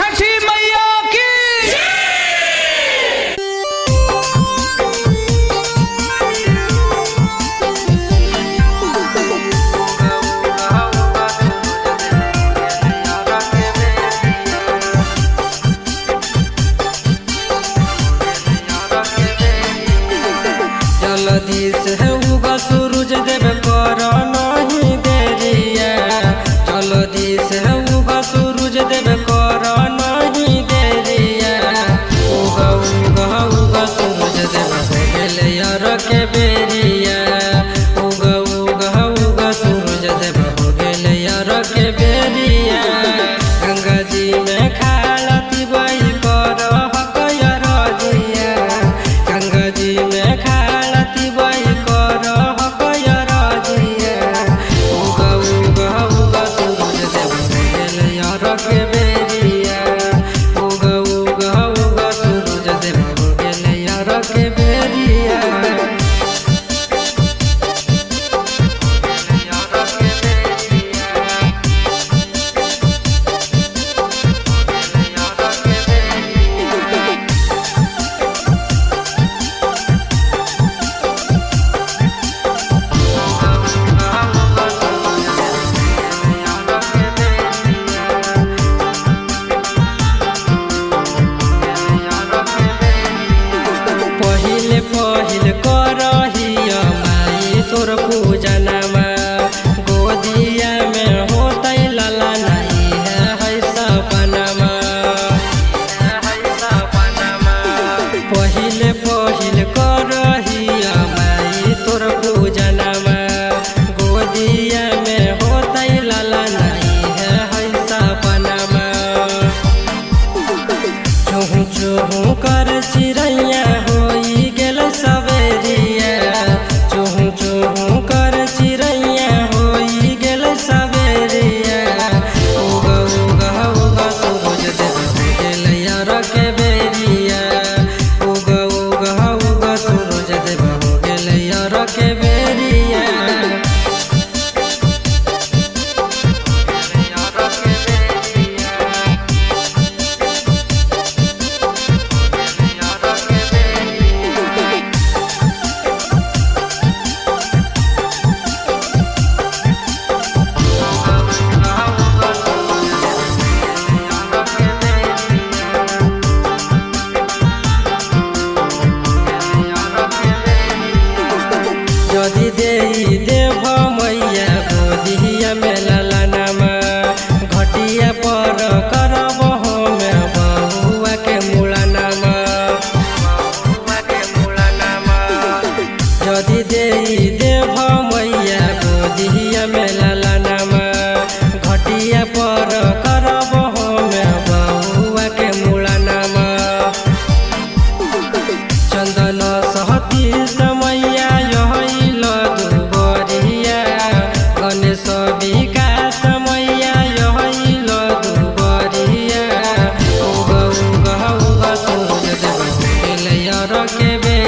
छठी मैया की। जल्दी से उगा सूरज देव कर नहीं देरिया, जल्दी से उगा सूरज देव कर नहीं देरिया। उगा उगा उगा सूरज देव हो गेले यार के बेरिया, उगा उगा उगा सूरज देव हो गेले यार के बेरिया। गंगा जी में खालती बाई कर हक यार जिया, गंगा जी में पहिल करहिया माई तोर पूजनमा, गोदिया में होतै लाला नहीं है सपनमा। पहिल करहिया माई तोर पूजनमा, गोदिया में होतै लाला नहीं है सपनमा। चूहू चूहू कर चिड़ैया होई गेल सवेरिया, चूहू चूहू कर चिड़ैया होई गेल सवेरिया। उगा उगा उगा सूरज देव हो गेल यार के बेरिया, उगा उगा उगा सूरज देव हो गेल यार के बेरिया। यदि देई देव मैया गोदिया में ललनमा, घटिया पर करब हमें बहुआ के मुड़नमा। यदि देई देव मैया गोदिया में ललनमा, घटिया पर करब हमें बहुआ के मुड़नमा। चंदन सहती समैया गणेश विकास मैया यही दुबरिया। उगा उगा उगा सूरज देव हो गेल यार के बेरिया।